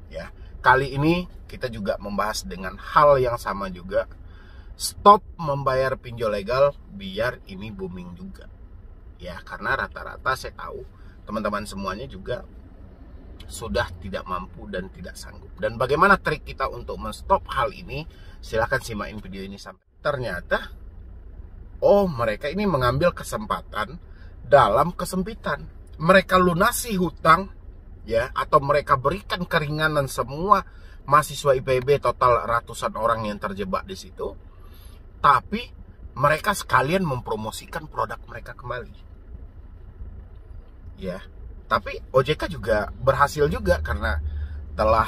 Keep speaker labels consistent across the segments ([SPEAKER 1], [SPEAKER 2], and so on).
[SPEAKER 1] Ya, kali ini kita juga membahas dengan hal yang sama juga. Stop membayar pinjol legal biar ini booming juga. Ya, karena rata-rata saya tahu teman-teman semuanya juga sudah tidak mampu dan tidak sanggup. Dan bagaimana trik kita untuk menstop hal ini? Silahkan simakin video ini sampai. Ternyata, mereka ini mengambil kesempatan dalam kesempitan. Mereka lunasi hutang, ya, atau mereka berikan keringanan semua mahasiswa IPB, total ratusan orang yang terjebak di situ. Tapi mereka sekalian mempromosikan produk mereka kembali. Ya, tapi OJK juga berhasil juga karena telah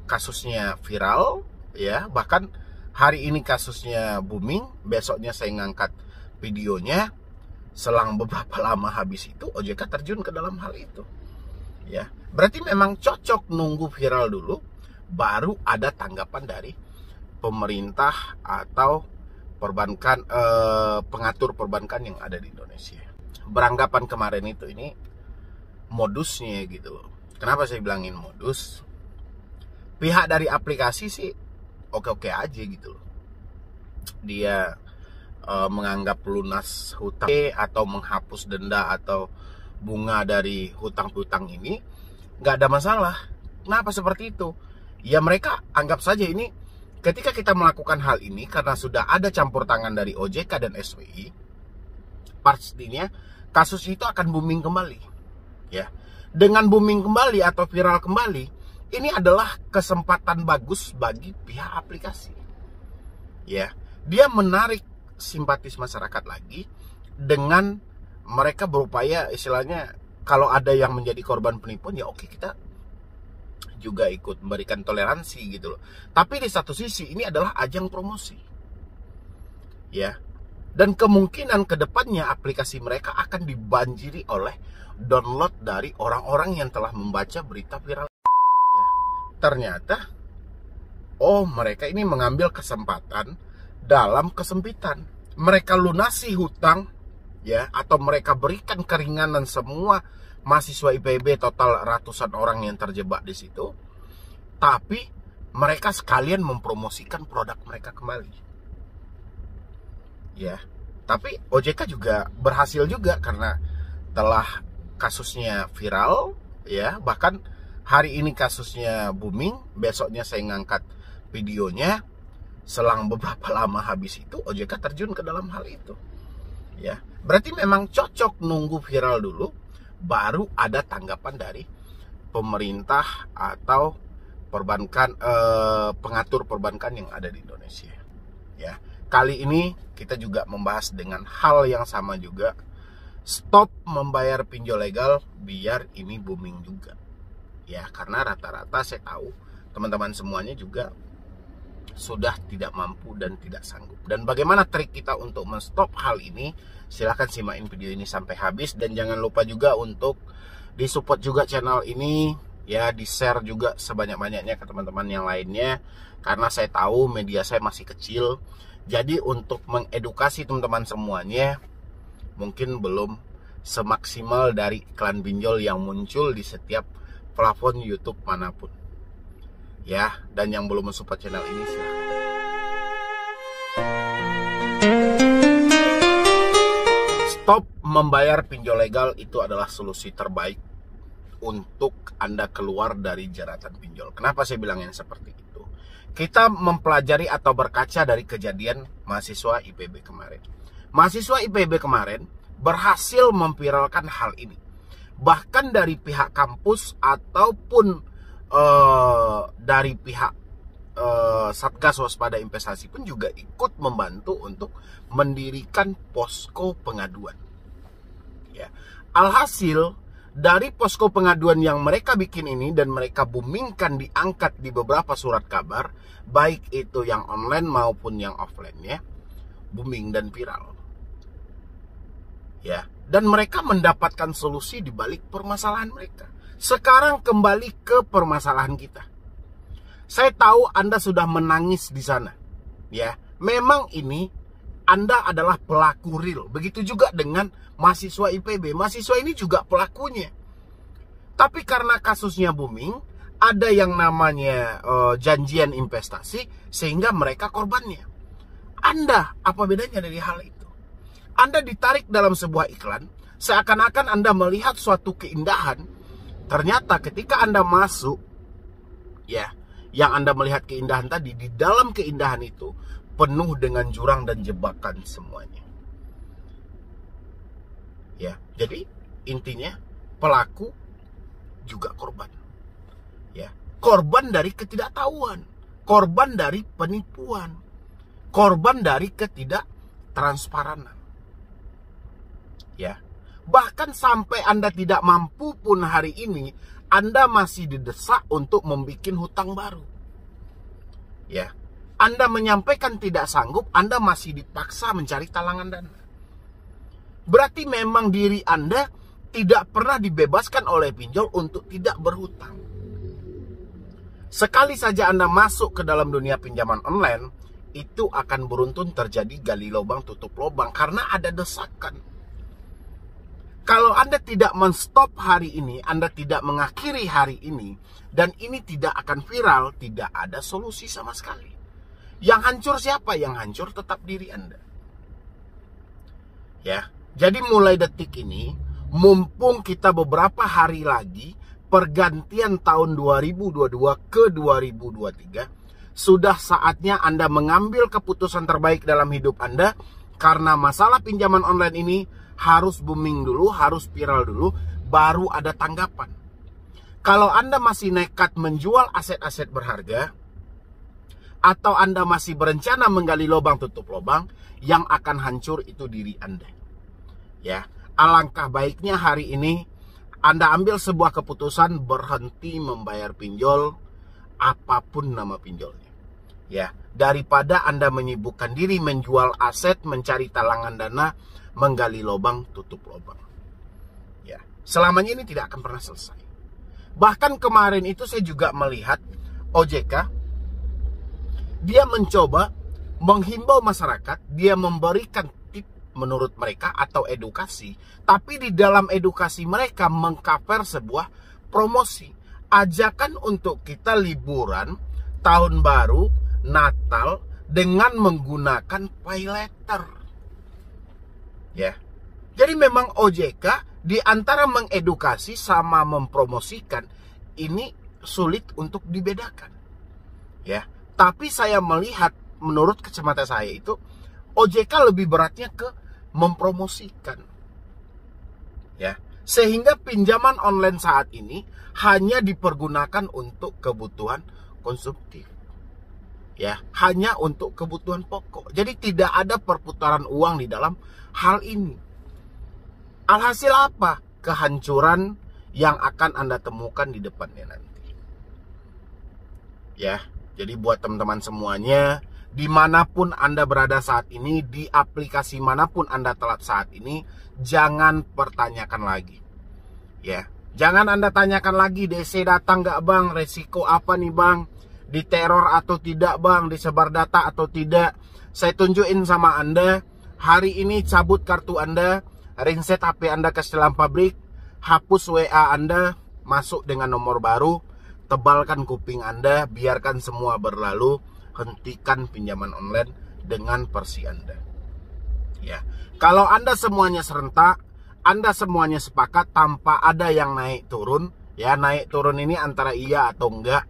[SPEAKER 1] kasusnya viral, ya, bahkan hari ini kasusnya booming, besoknya saya ngangkat videonya, selang beberapa lama habis itu OJK terjun ke dalam hal itu. Ya, berarti memang cocok nunggu viral dulu baru ada tanggapan dari pemerintah atau perbankan, pengatur perbankan yang ada di Indonesia. Beranggapan kemarin itu ini modusnya gitu. Kenapa saya bilangin modus? Pihak dari aplikasi sih oke-oke aja gitu loh. Dia menganggap lunas hutang atau menghapus denda atau bunga dari hutang-hutang ini nggak ada masalah. Kenapa seperti itu? Ya mereka anggap saja ini ketika kita melakukan hal ini karena sudah ada campur tangan dari OJK dan SWI, pastinya kasus itu akan booming kembali. Ya, dengan booming kembali atau viral kembali, ini adalah kesempatan bagus bagi pihak aplikasi. Ya, dia menarik simpatis masyarakat lagi dengan mereka berupaya istilahnya kalau ada yang menjadi korban penipuan ya oke, kita juga ikut memberikan toleransi gitu loh. Tapi di satu sisi ini adalah ajang promosi. Ya. Dan kemungkinan kedepannya aplikasi mereka akan dibanjiri oleh download dari orang-orang yang telah membaca berita viral. Ya. Ternyata mereka ini mengambil kesempatan dalam kesempitan. Mereka lunasi hutang, ya, atau mereka berikan keringanan semua mahasiswa IPB, total ratusan orang yang terjebak di situ. Tapi mereka sekalian mempromosikan produk mereka kembali. Ya, tapi OJK juga berhasil juga karena telah kasusnya viral, ya, bahkan hari ini kasusnya booming, besoknya saya ngangkat videonya, selang beberapa lama habis itu OJK terjun ke dalam hal itu. Ya, berarti memang cocok nunggu viral dulu baru ada tanggapan dari pemerintah atau perbankan, pengatur perbankan yang ada di Indonesia. Ya, kali ini kita juga membahas dengan hal yang sama juga. Stop membayar pinjol legal biar ini booming juga. Ya, karena rata-rata saya tahu teman-teman semuanya juga sudah tidak mampu dan tidak sanggup. Dan bagaimana trik kita untuk menstop hal ini? Silahkan simakin video ini sampai habis. Dan jangan lupa juga untuk disupport juga channel ini, ya, di-share juga sebanyak-banyaknya ke teman-teman yang lainnya. Karena saya tahu media saya masih kecil. Jadi untuk mengedukasi teman-teman semuanya mungkin belum semaksimal dari iklan pinjol yang muncul di setiap platform YouTube manapun. Ya, dan yang belum mensupport channel ini silahkan. Stop membayar pinjol legal itu adalah solusi terbaik untuk Anda keluar dari jeratan pinjol. Kenapa saya bilangnya seperti itu? Kita mempelajari atau berkaca dari kejadian mahasiswa IPB kemarin. Mahasiswa IPB kemarin berhasil memviralkan hal ini. Bahkan dari pihak kampus ataupun dari pihak Satgas Waspada Investasi pun juga ikut membantu untuk mendirikan posko pengaduan. Ya. Alhasil dari posko pengaduan yang mereka bikin ini dan mereka boomingkan, diangkat di beberapa surat kabar, baik itu yang online maupun yang offline, ya, booming dan viral. Ya, dan mereka mendapatkan solusi di balik permasalahan mereka. Sekarang kembali ke permasalahan kita. Saya tahu Anda sudah menangis di sana. Ya, memang ini Anda adalah pelaku real. Begitu juga dengan mahasiswa IPB. Mahasiswa ini juga pelakunya. Tapi karena kasusnya booming, ada yang namanya janjian investasi, sehingga mereka korbannya. Anda, apa bedanya dari hal itu? Anda ditarik dalam sebuah iklan, seakan-akan Anda melihat suatu keindahan. Ternyata ketika Anda masuk, ya, yang Anda melihat keindahan tadi, di dalam keindahan itu penuh dengan jurang dan jebakan semuanya. Ya, jadi intinya pelaku juga korban. Ya, korban dari ketidaktahuan, korban dari penipuan, korban dari ketidaktransparanan. Ya, bahkan sampai Anda tidak mampu pun hari ini, Anda masih didesak untuk membuat hutang baru. Ya, Anda menyampaikan tidak sanggup, Anda masih dipaksa mencari talangan dana. Berarti memang diri Anda tidak pernah dibebaskan oleh pinjol untuk tidak berhutang. Sekali saja Anda masuk ke dalam dunia pinjaman online, itu akan beruntun terjadi gali lubang tutup lubang karena ada desakan. Kalau Anda tidak menstop hari ini, Anda tidak mengakhiri hari ini, dan ini tidak akan viral, tidak ada solusi sama sekali. Yang hancur siapa? Yang hancur tetap diri Anda. Ya, jadi mulai detik ini, mumpung kita beberapa hari lagi pergantian tahun 2022 ke 2023, sudah saatnya Anda mengambil keputusan terbaik dalam hidup Anda, karena masalah pinjaman online ini harus booming dulu, harus viral dulu, baru ada tanggapan. Kalau Anda masih nekat menjual aset-aset berharga, atau Anda masih berencana menggali lubang tutup lubang, yang akan hancur itu diri Anda. Ya, alangkah baiknya hari ini Anda ambil sebuah keputusan, berhenti membayar pinjol, apapun nama pinjolnya. Ya, daripada Anda menyibukkan diri menjual aset, mencari talangan dana, menggali lubang tutup lubang. Ya, selamanya ini tidak akan pernah selesai. Bahkan kemarin itu saya juga melihat OJK, dia mencoba menghimbau masyarakat, dia memberikan tip menurut mereka atau edukasi, tapi di dalam edukasi mereka mengcover sebuah promosi, ajakan untuk kita liburan tahun baru, Natal, dengan menggunakan pay letter. Ya, jadi memang OJK di antara mengedukasi sama mempromosikan ini sulit untuk dibedakan. Ya, tapi saya melihat menurut kacamata saya itu OJK lebih beratnya ke mempromosikan. Ya, sehingga pinjaman online saat ini hanya dipergunakan untuk kebutuhan konsumtif. Ya, hanya untuk kebutuhan pokok. Jadi tidak ada perputaran uang di dalam hal ini. Alhasil apa? Kehancuran yang akan Anda temukan di depannya nanti. Ya, jadi buat teman-teman semuanya, dimanapun Anda berada saat ini, di aplikasi manapun Anda telat saat ini, jangan pertanyakan lagi. Ya, jangan Anda tanyakan lagi, DC datang nggak bang? Resiko apa nih bang? Diteror atau tidak bang? Disebar data atau tidak? Saya tunjukin sama Anda, hari ini cabut kartu Anda, reset HP Anda ke setelan pabrik, hapus WA Anda, masuk dengan nomor baru, tebalkan kuping Anda, biarkan semua berlalu, hentikan pinjaman online dengan versi Anda. Ya, kalau Anda semuanya serentak, Anda semuanya sepakat tanpa ada yang naik turun, ya naik turun ini antara iya atau enggak,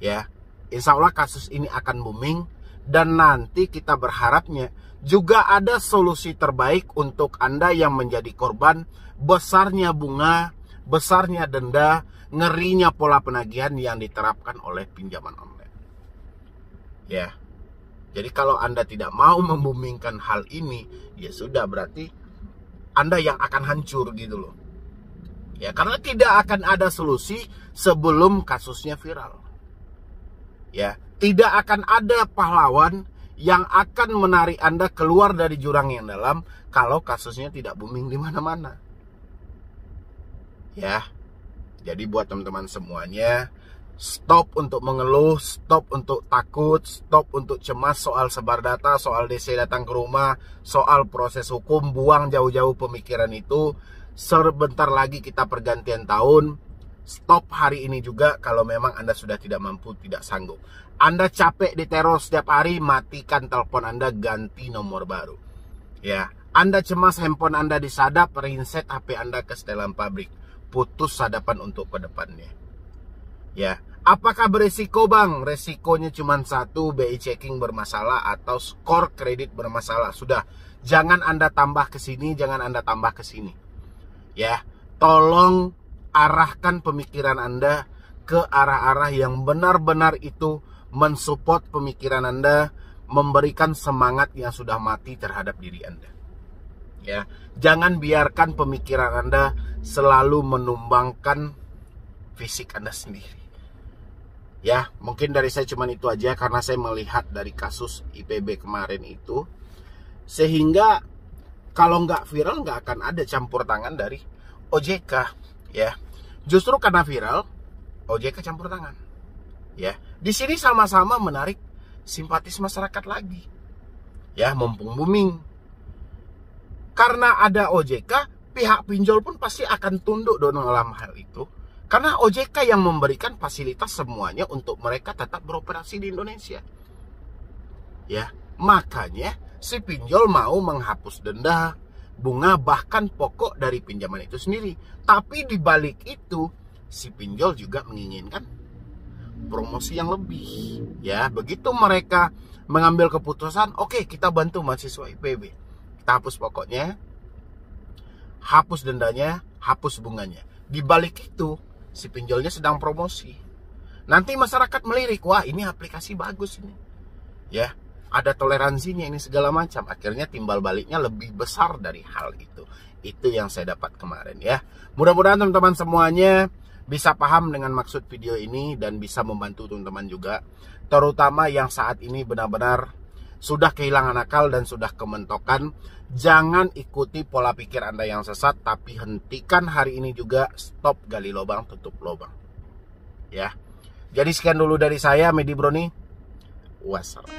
[SPEAKER 1] ya, insya Allah kasus ini akan booming, dan nanti kita berharapnya juga ada solusi terbaik untuk Anda yang menjadi korban besarnya bunga, besarnya denda, ngerinya pola penagihan yang diterapkan oleh pinjaman online. Ya, jadi kalau Anda tidak mau membumingkan hal ini, ya sudah, berarti Anda yang akan hancur gitu loh. Ya, karena tidak akan ada solusi sebelum kasusnya viral. Ya, tidak akan ada pahlawan yang akan menarik Anda keluar dari jurang yang dalam kalau kasusnya tidak booming di mana-mana. Ya, jadi buat teman-teman semuanya, stop untuk mengeluh, stop untuk takut, stop untuk cemas soal sebar data, soal DC datang ke rumah, soal proses hukum, buang jauh-jauh pemikiran itu. Sebentar lagi kita pergantian tahun, Stop hari ini juga kalau memang Anda sudah tidak mampu, tidak sanggup. Anda capek diteror setiap hari, matikan telepon Anda, ganti nomor baru. Ya, Anda cemas handphone Anda disadap, reset HP Anda ke setelan pabrik. Putus sadapan untuk ke depannya. Ya, apakah beresiko bang? Resikonya cuma satu, BI checking bermasalah atau skor kredit bermasalah. Sudah, jangan Anda tambah ke sini, jangan Anda tambah ke sini. Ya, tolong arahkan pemikiran Anda ke arah-arah yang benar-benar itu mensupport pemikiran Anda, memberikan semangat yang sudah mati terhadap diri Anda. Ya, jangan biarkan pemikiran Anda selalu menumbangkan fisik Anda sendiri. Ya, mungkin dari saya cuma itu aja karena saya melihat dari kasus IPB kemarin itu, sehingga kalau nggak viral nggak akan ada campur tangan dari OJK. Ya, justru karena viral, OJK campur tangan. Ya, di sini sama-sama menarik simpatis masyarakat lagi. Ya, mumpung booming. Karena ada OJK, pihak pinjol pun pasti akan tunduk dalam hal itu. Karena OJK yang memberikan fasilitas semuanya untuk mereka tetap beroperasi di Indonesia. Ya, makanya si pinjol mau menghapus denda, bunga, bahkan pokok dari pinjaman itu sendiri. Tapi di balik itu, si pinjol juga menginginkan promosi yang lebih. Ya, begitu mereka mengambil keputusan, oke, kita bantu mahasiswa IPB. Kita hapus pokoknya, hapus dendanya, hapus bunganya. Di balik itu, si pinjolnya sedang promosi. Nanti masyarakat melirik, wah ini aplikasi bagus ini. Ya, ada toleransinya ini segala macam. Akhirnya timbal baliknya lebih besar dari hal itu. Itu yang saya dapat kemarin ya. Mudah-mudahan teman-teman semuanya bisa paham dengan maksud video ini dan bisa membantu teman-teman juga. Terutama yang saat ini benar-benar sudah kehilangan akal dan sudah kementokan. Jangan ikuti pola pikir Anda yang sesat, tapi hentikan hari ini juga. Stop gali lubang, tutup lubang. Ya. Jadi sekian dulu dari saya, Medi Broni. Wassalam.